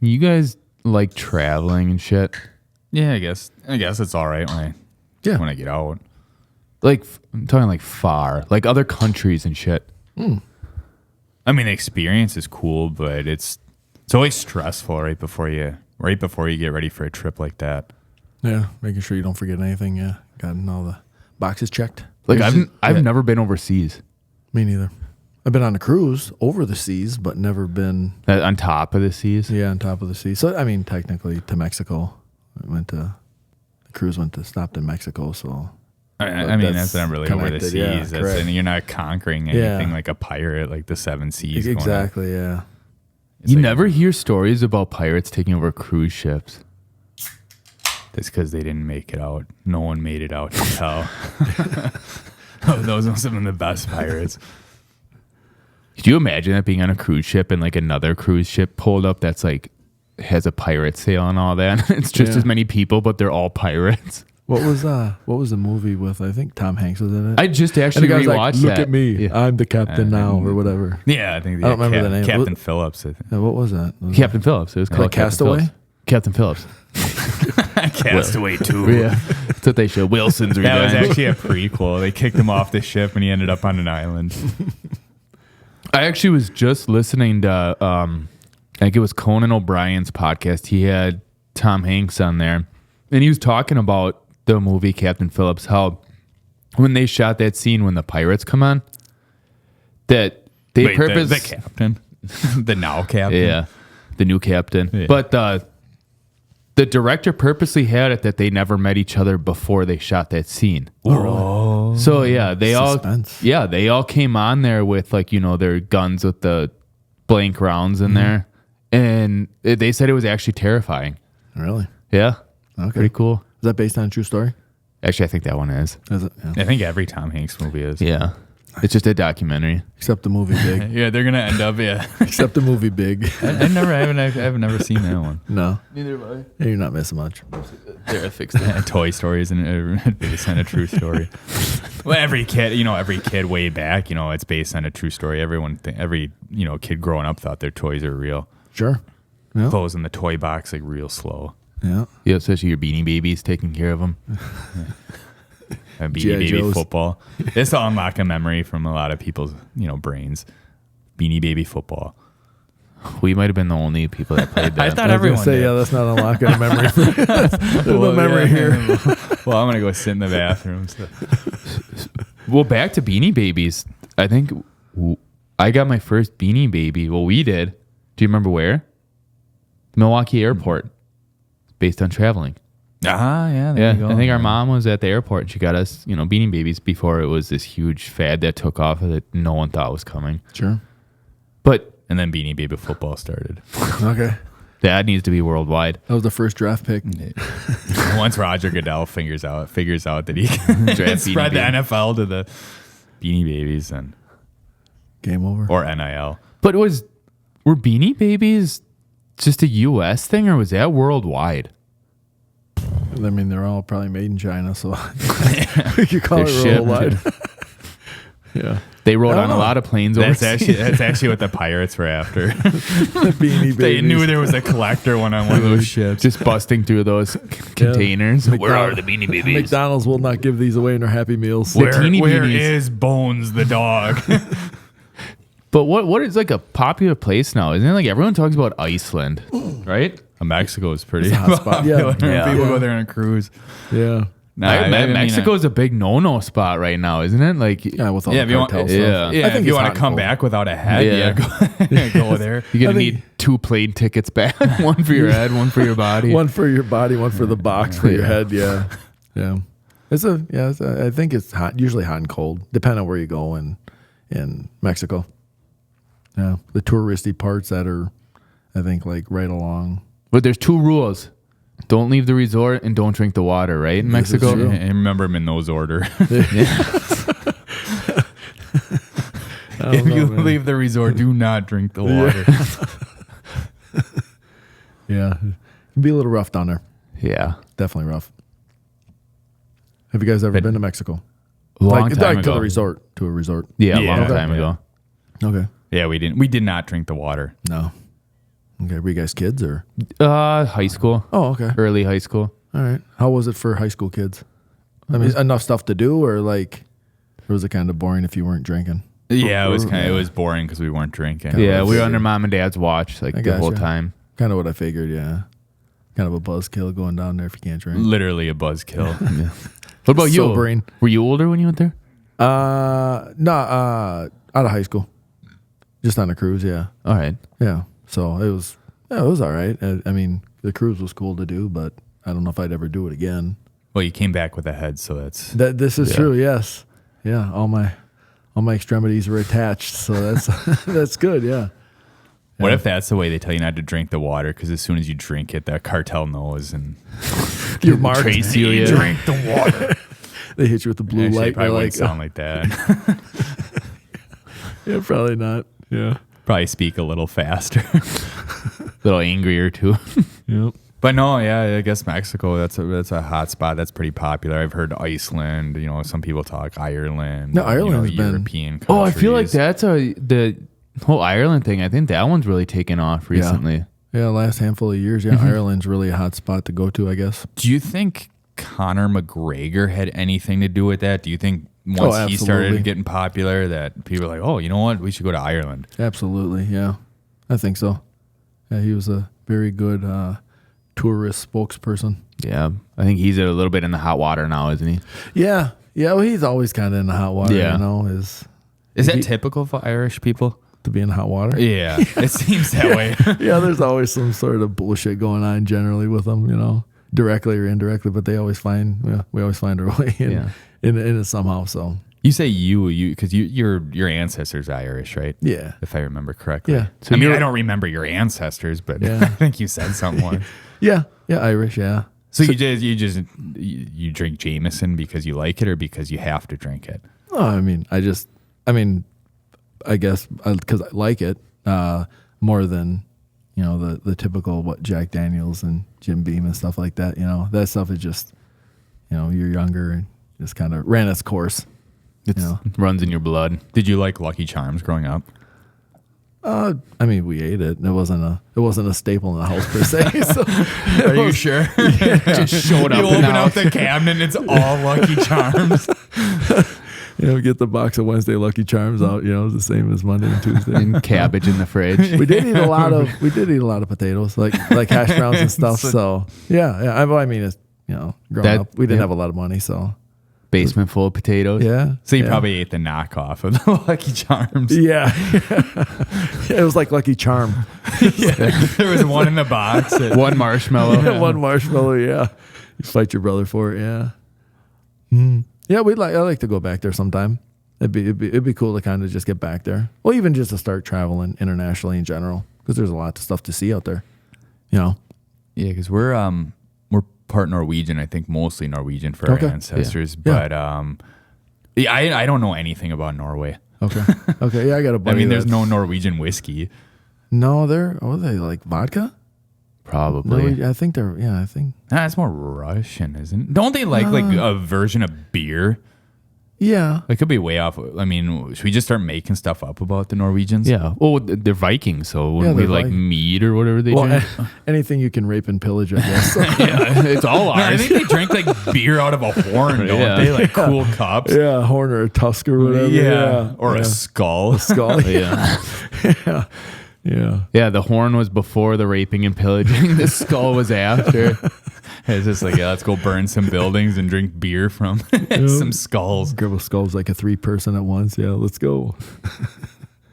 You guys like traveling and shit? Yeah, I guess it's all right when I get out. Like, I'm talking like far, like other countries and shit. I mean, the experience is cool, but it's always stressful right before you get ready for a trip like that. Yeah, making sure you don't forget anything. Yeah, gotten all the boxes checked. Like I've never been overseas. Me neither. I've been on a cruise over the seas, but never been On top of the seas. on top of the sea. So I mean, technically to Mexico. The cruise stopped in Mexico. So I mean, that's not really over the seas. Yeah, and you're not conquering anything like a pirate, like the seven seas. Exactly. Yeah. You never hear stories about pirates taking over cruise ships. That's because they didn't make it out. No one made it out to tell. Those are some of the best pirates. Could you imagine that being on a cruise ship and like another cruise ship pulled up that's like has a pirate sail and all that? It's just as many people, but they're all pirates. What was the movie with? I think Tom Hanks was in it. I just actually rewatched like, Look that. at me, Yeah. I'm the captain now, or whatever. Yeah, I think I don't remember the name. Captain Phillips. I think. Yeah, what was that? Captain Phillips. It was called Like Castaway? Captain Phillips. Castaway 2. Yeah, that's what they show. Wilson's Revenge. That was actually a prequel. They kicked him off the ship and he ended up on an island. I actually was just listening to, I think it was Conan O'Brien's podcast. He had Tom Hanks on there, and he was talking about the movie Captain Phillips, how when they shot that scene when the pirates come on, that they Wait, purpose... the captain? The now captain? Yeah, the new captain. Yeah. But the director purposely had it that they never met each other before they shot that scene. Oh. So yeah, they Suspense. all came on there with like, their guns with the blank rounds in there, and they said it was actually terrifying. Really? Yeah, Okay. pretty cool. Is that based on a true story? Actually, I think that one is. Is it? Yeah. I think every Tom Hanks movie is. Yeah, it's just a documentary. Except the movie Big. Yeah, they're gonna end up. Yeah, Except the movie Big. I've never seen that one. No. Neither have I. Yeah, you're not missing much. There, I fixed it. Toy Story isn't based on a true story. Well, every kid way back, it's based on a true story. Every kid growing up thought their toys are real. Sure. Yeah. Clothes in the toy box like real slow. Yeah. Yeah, especially your Beanie Babies taking care of them. Beanie G.I. Baby Joes. football. This will unlock a memory from a lot of people's brains. Beanie Baby football. We might have been the only people that played that. I thought I was everyone gonna say, did. yeah, that's not unlocking a memory. There's no memory here. Well, I'm gonna go sit in the bathroom. So. Well, back to Beanie Babies. I think I got my first Beanie Baby. Well, we did. Do you remember where? Milwaukee Airport. Based on traveling. Yeah. There Yeah, you go. I think our mom was at the airport and she got us, Beanie Babies before it was this huge fad that took off that no one thought was coming. Sure. But And then Beanie Baby football started. Okay. that needs to be worldwide. That was the first draft pick. Once Roger Goodell figures out that he can Draft spread Beanie the Baby. NFL to the Beanie Babies Game over. or NIL. But were Beanie Babies just a U.S. thing or was that worldwide? I mean, they're all probably made in China, so we could call They're it shipped. worldwide. Yeah. They rode I on don't a know. lot of planes That's overseas. actually what the pirates were after. Beanie Babies. They knew there was a collector one on one of those ships. Just busting through those containers. Where are the Beanie Babies? McDonald's will not give these away in their Happy Meals. Where- teeny Where beanies. is Bones the dog? But what is like a popular place now? Isn't it like everyone talks about Iceland, right? Mexico is pretty It's a hot spot. Yeah. popular. Yeah. People go there on a cruise. Yeah. Mexico is a big no-no spot right now, isn't it? Like, Yeah, with all Yeah, the if you want, cartel yeah. stuff. yeah, I think if you it's want hot to and come cold. back without a head, Yeah. go there. you're gonna I think- need 2 plane tickets back, one for your head, one for your body. One for your body, one for the box for your head. Yeah. Yeah. I think it's hot, usually hot and cold, depending on where you go in Mexico. Yeah. The touristy parts that are, I think, like right along. But there's 2 rules: don't leave the resort and don't drink the water. Right in This is Mexico. true. And remember them in those order. If You leave the resort, do not drink the water. Yeah. It can be a little rough down there. Yeah, Definitely rough. Have you guys ever been to Mexico? long time to ago. the resort. To a resort. Yeah, a Yeah. long Okay. time ago. Okay. Yeah, we did not drink the water. No. Okay, were you guys kids or? High school. Oh, okay. Early high school. All right. How was it for high school kids? I mean, enough stuff to do, or like, or was it kind of boring if you weren't drinking? Yeah, it was boring because we weren't drinking. Yeah, we were under mom and dad's watch like the whole time. Kind of what I figured. Yeah, kind of a buzzkill going down there if you can't drink. Literally a buzzkill. Yeah. What about you? Sobering. Were you older when you went there? No, out of high school, just on a cruise. Yeah, All right. yeah. So it was all right. I mean, the cruise was cool to do, but I don't know if I'd ever do it again. Well, you came back with a head, so that's... This is true. Yes. Yeah. All my extremities were attached, so that's that's good. Yeah. What if that's the way they tell you not to drink the water? Because as soon as you drink it, the cartel knows and You're marked. Trace you. you Yeah. drink the water. They hit you with the blue Actually, it light. probably They're wouldn't sound like that. yeah, probably not. Yeah. Probably speak a little faster. A little angrier too. Yep. But no, yeah, I guess Mexico, that's a hot spot. That's pretty popular. I've heard Iceland, some people talk Ireland. No, Ireland's been- European countries. Oh, I feel like that's the whole Ireland thing. I think that one's really taken off recently. Yeah, last handful of years. Yeah, Ireland's really a hot spot to go to, I guess. Do you think Conor McGregor had anything to do with that? Do you think once he absolutely. started getting popular that people were like, oh, you know what? We should go to Ireland. Absolutely. Yeah, I think so. Yeah, he was a very good tourist spokesperson. Yeah, I think he's a little bit in the hot water now, isn't he? Yeah. Yeah, well, he's always kind of in the hot water, Yeah. Is that typical for Irish people? to be in hot water. Yeah, it seems that way. Yeah, there's always some sort of bullshit going on generally with them, directly or indirectly, but we always find our way in it somehow. So You say you because your ancestors are Irish, right? yeah, If I remember correctly. Yeah. So I don't remember your ancestors, but Yeah. I think you said something. yeah, Irish, yeah. So you drink Jameson because you like it or because you have to drink it? Oh, I guess because I like it more than the typical Jack Daniels and Jim Beam and stuff like that. That stuff is just you're younger and just kind of ran its course. It runs in your blood. Did you like Lucky Charms growing up? We ate it. It wasn't a staple in the house per se. So Are you sure? Just showed up. You in open the up house. the cabinet and it's all Lucky Charms. get the box of Wednesday Lucky Charms out. It's the same as Monday and Tuesday. and cabbage in the fridge. We did eat a lot of potatoes, like hash browns and stuff. So yeah. It's growing up, we didn't have a lot of money, so Basement full of potatoes. yeah. So you yeah. probably ate the knockoff of the Lucky Charms. Yeah. It was like Lucky Charm. There was one in the box. One marshmallow. One marshmallow. Yeah. You fight your brother for it. Yeah. Yeah. I like to go back there sometime. It'd be cool to kind of just get back there. Well, even just to start traveling internationally in general, because there's a lot of stuff to see out there. Yeah, because we're part Norwegian. I think mostly Norwegian for Okay. our ancestors. Yeah. But I don't know anything about Norway. Okay. Okay. Yeah, I got a buddy. There's that's- no Norwegian whiskey. No, they like vodka? Probably. No, I think they're. Yeah, I think. Nah, it's more Russian, isn't it? Don't they like a version of beer? Yeah. It could be way off. Should we just start making stuff up about the Norwegians? Yeah. Oh, they're Vikings, so wouldn't Yeah, we they're like Viking. meat or whatever they Well, drink? anything you can rape and pillage, I guess. Yeah, it's all No, I ours. think they drink like beer out of a horn, don't Yeah. they? Like cool cups. Yeah, a horn or a tusk or whatever. Yeah. Or yeah. a skull. skull. Yeah. Yeah. Yeah. Yeah, the horn was before the raping and pillaging. The skull was after. It's just like, let's go burn some buildings and drink beer from some skulls. Grab a skull's like a 3-person at once. Yeah, let's go.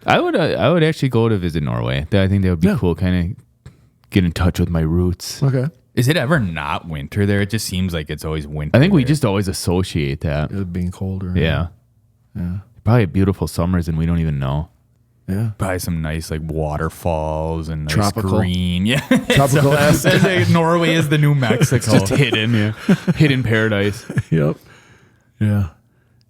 I would actually go to visit Norway. I think that would be cool. Kind of get in touch with my roots. Okay. Is it ever not winter there? It just seems like it's always winter. I think we there. just always associate that. It being colder. Yeah. Yeah. Probably beautiful summers and we don't even know. Yeah. Probably some nice like waterfalls and nice Tropical. green. Yeah. Tropical It's like Norway is the new Mexico. Just hidden, yeah. Hidden paradise. Yep. Yeah.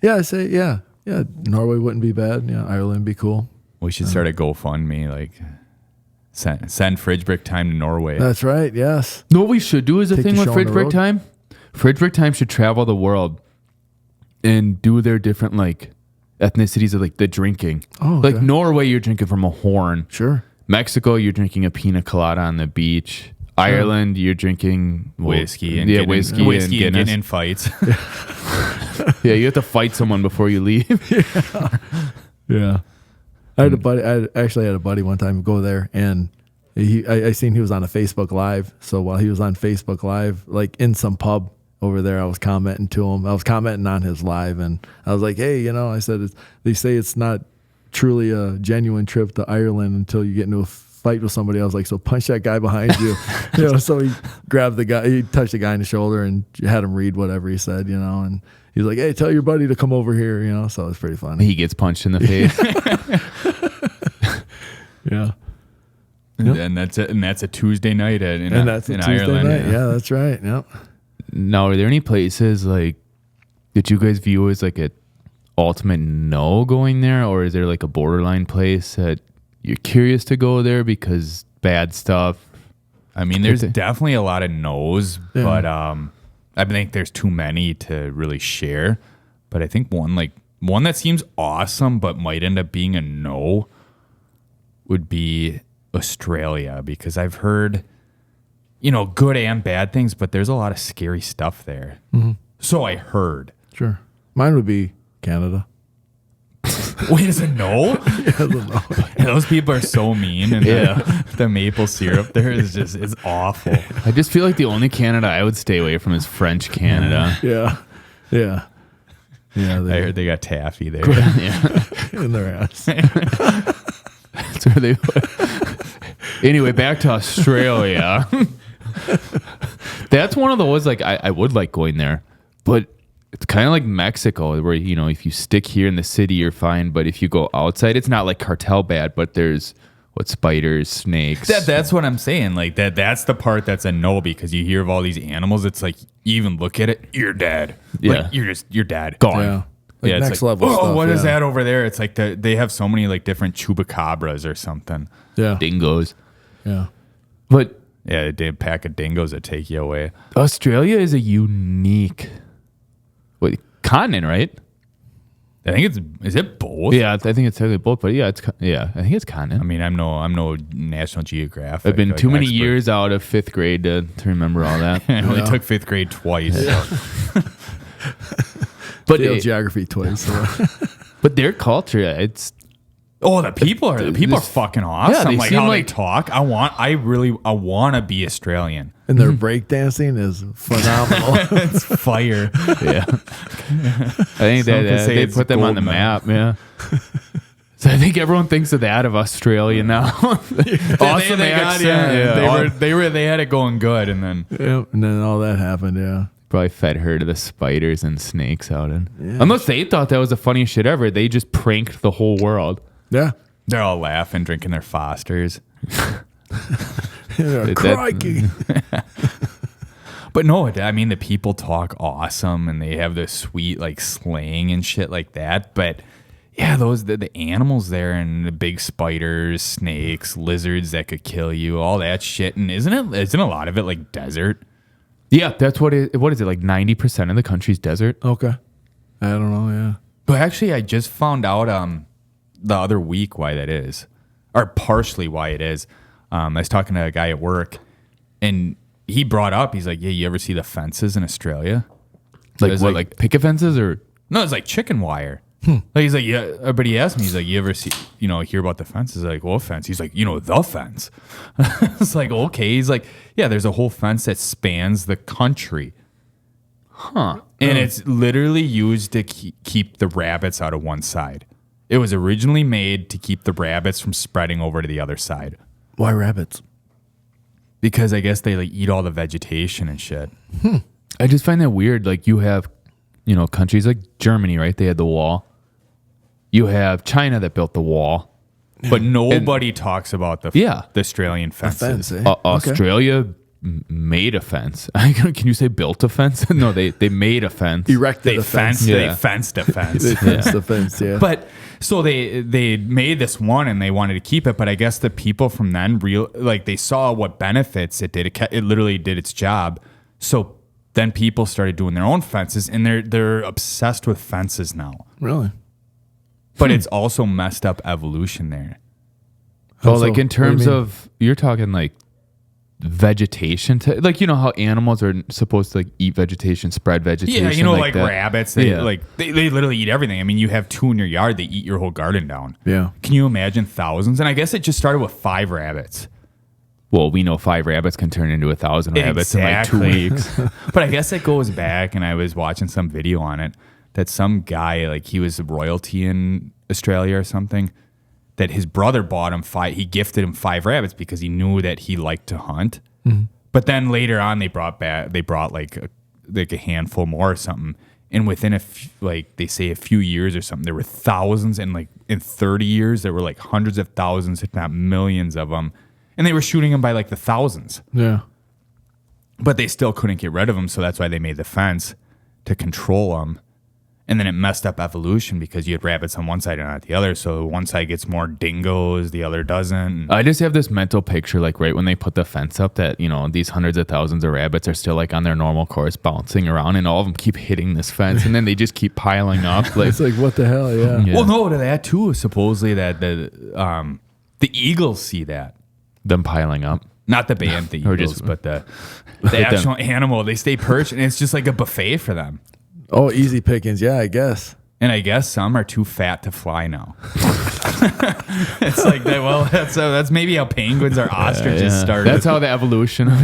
Yeah, I say, yeah. Yeah, Norway wouldn't be bad. Yeah, Ireland would be cool. We should start a GoFundMe, like send Fridge Brick Time to Norway. That's right, yes. No, what we should do is a Take thing the with show on Fridge the Brick road. Time. Fridge Brick Time should travel the world and do their different like ethnicities of like the drinking. Oh, okay. Like Norway, you're drinking from a horn. Sure. Mexico, you're drinking a pina colada on the beach. Ireland, you're drinking whiskey and whiskey and Guinness. getting in fights. Yeah, you have to fight someone before you leave. Yeah. I had a buddy. I actually had a buddy one time go there, and I seen he was on a Facebook Live. So while he was on Facebook Live, like in some pub over there, I was commenting to him. I was commenting on his live, and I was like, "Hey, I said they say it's not truly a genuine trip to Ireland until you get into a fight with somebody." I was like, "So punch that guy behind you." So he grabbed the guy, he touched the guy in the shoulder, and had him read whatever he said. And he's like, "Hey, tell your buddy to come over here." So it's pretty funny. He gets punched in the face. Yeah. And that's it. And that's a Tuesday night in Tuesday Ireland. night. Yeah, that's right. Yep. Now, are there any places like that you guys view as like a ultimate no going there, or is there like a borderline place that you're curious to go there because bad stuff? I mean, there's definitely a lot of no's, Yeah. but I think there's too many to really share. But I think one that seems awesome but might end up being a no would be Australia, because I've heard, good and bad things, but there's a lot of scary stuff there. Mm-hmm. So I heard. Sure. Mine would be Canada. Wait, is it no? Yeah, I don't know. Those people are so mean, and the maple syrup there is awful. I just feel like the only Canada I would stay away from is French Canada. Yeah. Yeah. Yeah. I heard they got taffy there. Yeah. In their ass. That's where they Anyway, back to Australia. That's one of those, like, I would like going there, but it's kind of like Mexico, where, if you stick here in the city, you're fine. But if you go outside, it's not like cartel bad, but there's spiders, snakes. That's what I'm saying. Like that's the part that's a no, because you hear of all these animals. It's like, you even look at it, you're dead. Yeah. Like, you're dead. Gone. Yeah. Like it's next like, level stuff. what is yeah. that over there? It's like they have so many like different chupacabras or something. Yeah. Dingoes. Yeah. But Yeah, a pack of dingoes that take you away. Australia is a unique continent, right? I think is it both? Yeah, I think it's technically both, but I think it's continent. I mean, I'm no National Geographic. I've been like, too many expert. years out of fifth grade to remember all that. I only took fifth grade twice. But Failed geography twice. So. but their culture, it's the people are fucking awesome. Yeah, they like seem how like- they talk. I want to be Australian. And their breakdancing is phenomenal. It's fire. yeah. I think Some could that say they it's put them on the gold map. Yeah. So I think everyone thinks of that of Australia now. Awesome they got, accent. they had it going good, and then Yeah. And then all that happened. Yeah. Probably fed her to the spiders and snakes out in. Unless they thought that was the funniest shit ever. They just pranked the whole world. Yeah. they're all laughing, drinking their Fosters. Yeah, crikey. But no, I mean, the people talk awesome, and they have this sweet like slang and shit like that. But yeah, the animals there, and the big spiders, snakes, lizards that could kill you, all that shit. And isn't a lot of it like desert? Yeah, that's what is it, like 90% of the country's desert? Okay. I don't know. Yeah. But actually, I just found out the other week why that is, or partially why it is. I was talking to a guy at work, and he brought up, he's like, "Yeah, you ever see the fences in Australia? Like It's what, like picket fences or? No, it's like chicken wire." Like he's like, "Yeah," but he asked me, he's like, "You ever see, hear about the fences?" Like, "What fence?" He's like, "The fence." It's like, okay. He's like, "Yeah, there's a whole fence that spans the country." Huh. And it's literally used to keep the rabbits out of one side. It was originally made to keep the rabbits from spreading over to the other side. Why rabbits? Because I guess they like eat all the vegetation and shit. I just find that weird. Like you have, countries like Germany, right? They had the wall. You have China that built the wall. But nobody talks about the Australian fences. Fence, eh? Okay. Australia made a fence. Can you say built a fence? No, they made a fence. Erected They a fence. fenced. Yeah. They fenced a fence. They fenced the fence, yeah. But so they made this one and they wanted to keep it. But I guess the people from then they saw what benefits it did. It literally did its job. So then people started doing their own fences, and they're obsessed with fences now. Really? But it's also messed up evolution there. Oh, So, like in what do you terms mean? of, you're talking like vegetation, like, you know how animals are supposed to like eat vegetation, spread vegetation. Yeah, you know, like that. rabbits, they Yeah. they literally eat everything. I mean, you have 2 in your yard, they eat your whole garden down. Yeah. Can you imagine thousands? And I guess it just started with 5 rabbits. Well, we know 5 rabbits can turn into 1,000 rabbits in like 2 Exactly. weeks. But I guess it goes back, and I was watching some video on it that some guy, like he was royalty in Australia or something, that his brother bought him 5. He gifted him 5 rabbits because he knew that he liked to hunt. Mm-hmm. But then later on, they brought like a handful more or something. And within they say a few years or something, there were thousands, and like in 30 years, there were like hundreds of thousands, if not millions of them. And they were shooting them by like the thousands. Yeah. But they still couldn't get rid of them, so that's why they made the fence to control them. And then it messed up evolution because you had rabbits on one side and not the other. So one side gets more dingoes, the other doesn't. I just have this mental picture, like right when they put the fence up, that, you know, these hundreds of thousands of rabbits are still like on their normal course bouncing around, and all of them keep hitting this fence, and then they just keep piling up. Like, It's like, what the hell? Yeah. Yeah. Well, no, to that too. Supposedly that the eagles see that. them piling up. Not the band, the Or eagles, just- but the actual animal. They stay perched, and it's just like a buffet for them. Oh, easy pickings. Yeah, I guess. And I guess some are too fat to fly now. It's like that. Well, that's maybe how penguins or ostriches Yeah. started. That's how the evolution of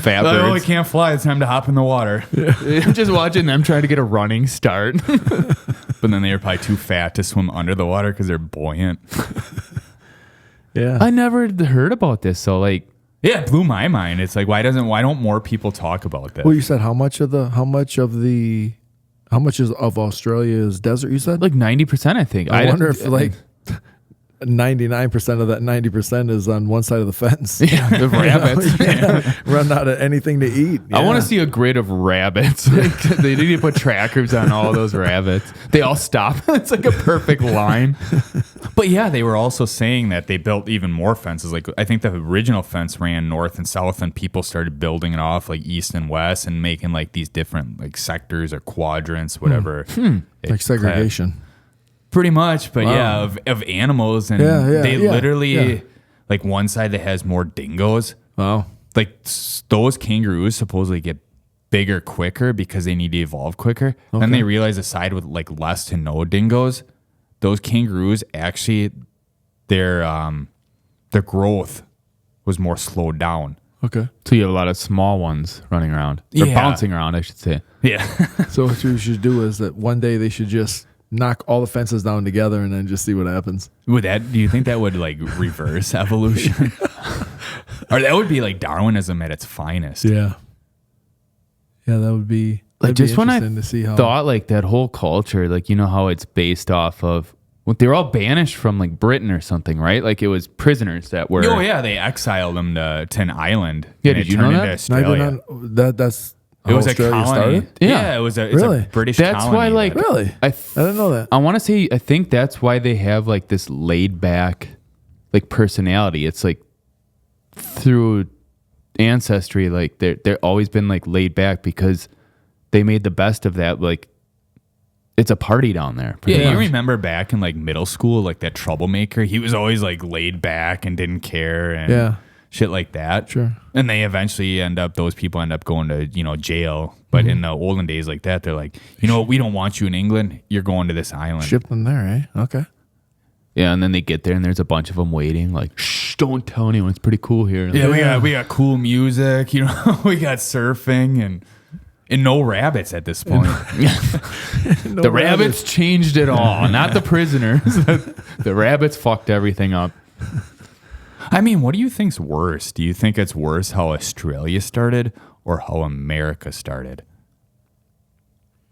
fat Like, oh, we birds. can't fly. It's time to hop in the water. I'm just watching them try to get a running start. But then they were probably too fat to swim under the water because they're buoyant. Yeah. I never Heard about this. So like, Yeah, it blew my mind. It's like why don't more people talk about this? Well, you said how much of Australia's desert? You said like 90%, I think. I wonder if like 99% of that 90% is on one side of the fence. the rabbits. Yeah. Run out of anything to eat. I want Yeah. to see a grid of rabbits. They need to put trackers on all those rabbits. They all stop. It's like a perfect line. But yeah, they were also saying that they built even more fences. Like I think the original fence ran north and south, and people started building it off like east and west and making like these different like sectors or quadrants, whatever. like segregation. Pretty much, but Wow. yeah, of animals, and they literally like one side that has more dingoes. Wow. Like those kangaroos supposedly get bigger quicker because they need to evolve quicker. Then they realize a side with like less to no dingoes, those kangaroos actually their growth was more slowed down. Okay. So you have a lot of small ones running around. Or Yeah. bouncing around, I should say. Yeah. So what you should do is that one day they should just knock all the fences down together and then just see what happens. Do you think that would like reverse evolution? Or that would be like Darwinism at its finest. Yeah. Yeah, that would be Like that'd be just when I interesting to see how thought like that whole culture, like, you know how it's based off of, well, they were all banished from like Britain or something, right? Like it was prisoners that were. Oh yeah, they exiled them to an island. Yeah, and did it you turned know into that? Australia. That's It was Australia a colony. started? Yeah. It's Really? a British That's colony. why, like, that- Really? I I didn't know that. I want to say, I think that's why they have like this laid back, like personality. It's like through ancestry, like they're always been like laid back because they made the best of that. Like it's a party down there. pretty Yeah, you much. remember back in like middle school, like that troublemaker? He was always like laid back and didn't care and Yeah. shit like that. Sure. And they eventually those people end up going to, jail. But in the olden days like that, they're like, you know what, we don't want you in England. You're going to this island. Ship them there, eh? Okay. Yeah, and then they get there and there's a bunch of them waiting. Like, shh, don't tell anyone. It's pretty cool here. Yeah, we got cool music, we got surfing and no rabbits at this point. The rabbits changed it all, not the prisoners. The rabbits fucked everything up. I mean, what do you think's worse? Do you think it's worse how Australia started or how America started?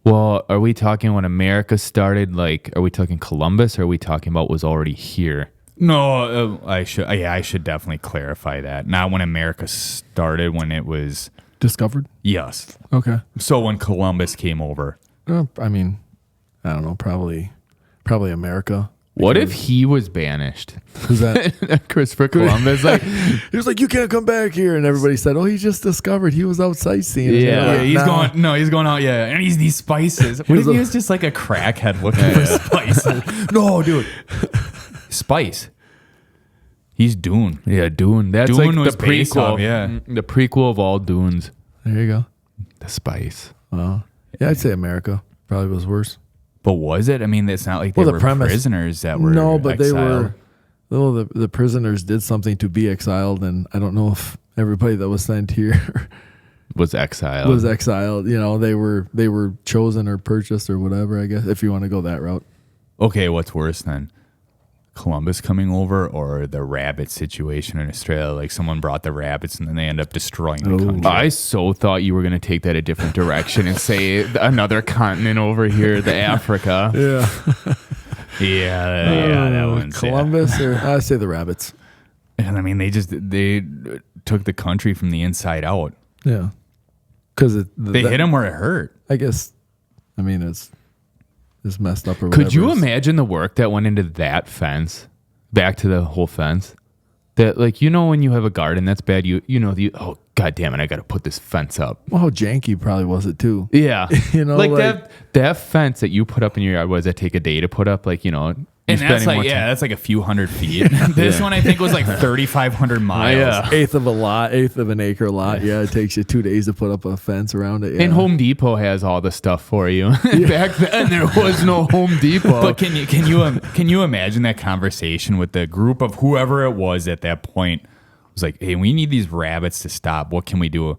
Well, are we talking when America started? Like, are we talking Columbus, or are we talking about what was already here? No, I should definitely clarify that. Not when America started, when it was Discovered? yes. Okay. So when Columbus came over, I mean, I don't know, probably America. What if he was banished? Who's that? Christopher Columbus, like, He was like, you can't come back here. And everybody said, oh, he just discovered. He was out sightseeing. And Yeah. they're like, he's "Nah." going out, yeah, and he's these spices. What if he was just like a crackhead looking for spices? No, dude, spice. He's Dune. Yeah, Dune. That's Dune like was the based prequel. off, yeah. The prequel of all Dunes. There you go. The spice. Yeah, I'd say America probably was worse. But was it? I mean, it's not like they were prisoners that were but exiled. they were. Well, the prisoners did something to be exiled, and I don't know if everybody that was sent here Was exiled. was exiled. You know, they were chosen or purchased or whatever. I guess if you want to go that route. Okay, what's worse then? Columbus coming over or the rabbit situation in Australia? Like someone brought the rabbits and then they end up destroying the country. I so thought you were going to take that a different direction and say another continent over here, the Africa. Yeah, yeah, that one's Columbus, or I say the rabbits. And I mean, they took the country from the inside out. Yeah, because They hit him where it hurt. I guess. I mean, it's messed up or whatever. Could you imagine the work that went into that fence? Back to the whole fence. That, like, you know, when you have a garden that's bad, oh, God damn it, I got to put this fence up. Well, how janky probably was it too? Yeah. You know, like like- that fence that you put up in your yard, what does that take a day to put up? Like, you know, And that's like, that's like a few hundred feet. This one I think was like 3,500 miles. Yeah. Eighth of an acre lot. Yeah, it takes you 2 days to put up a fence around it. Yeah. And Home Depot has all the stuff for you. Back then, there was no Home Depot. But can you imagine that conversation with the group of whoever it was at that point? It was like, hey, we need these rabbits to stop. What can we do?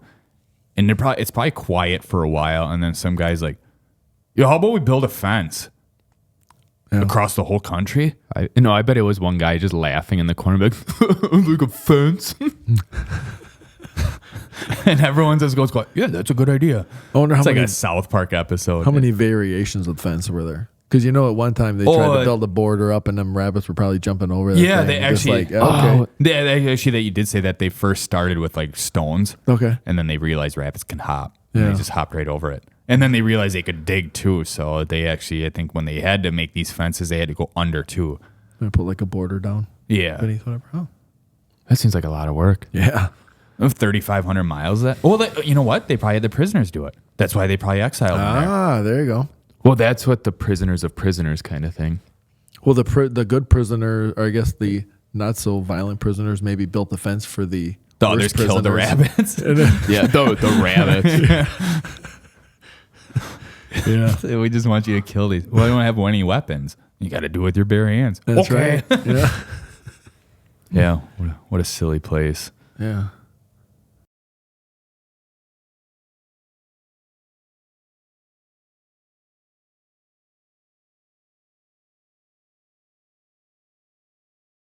And it's probably quiet for a while, and then some guy's like, "Yo, how about we build a fence across the whole country?" I bet it was one guy just laughing in the corner, like a fence. And everyone just goes, "Yeah, that's a good idea." I wonder how It's like many a South Park episode. how many variations of fence were there? Because at one time they tried to build a border up, and them rabbits were probably jumping over. That Yeah, thing. they Just actually. like, okay, Actually, that you did say that they first started with like stones. okay, And then they realized rabbits can hop. Yeah. And they just hopped right over it. And then they realized they could dig too. So they actually, I think when they had to make these fences, they had to go under too. and put like a border down Yeah. beneath whatever. Oh, That seems like a lot of work. yeah. Of 3,500 miles. You know what? They probably had the prisoners do it. That's why they probably exiled them there. Ah, there you go. Well, that's what the prisoners of prisoners kind of thing. Well, the good prisoner, or I guess the not so violent prisoners, maybe built the fence for the Others worst killed the prisoners. rabbits. Yeah, the rabbits. Yeah, We just want you to kill these. Well, you don't have any weapons. You got to do it with your bare hands. that's right. Yeah, Yeah. What a silly place. yeah.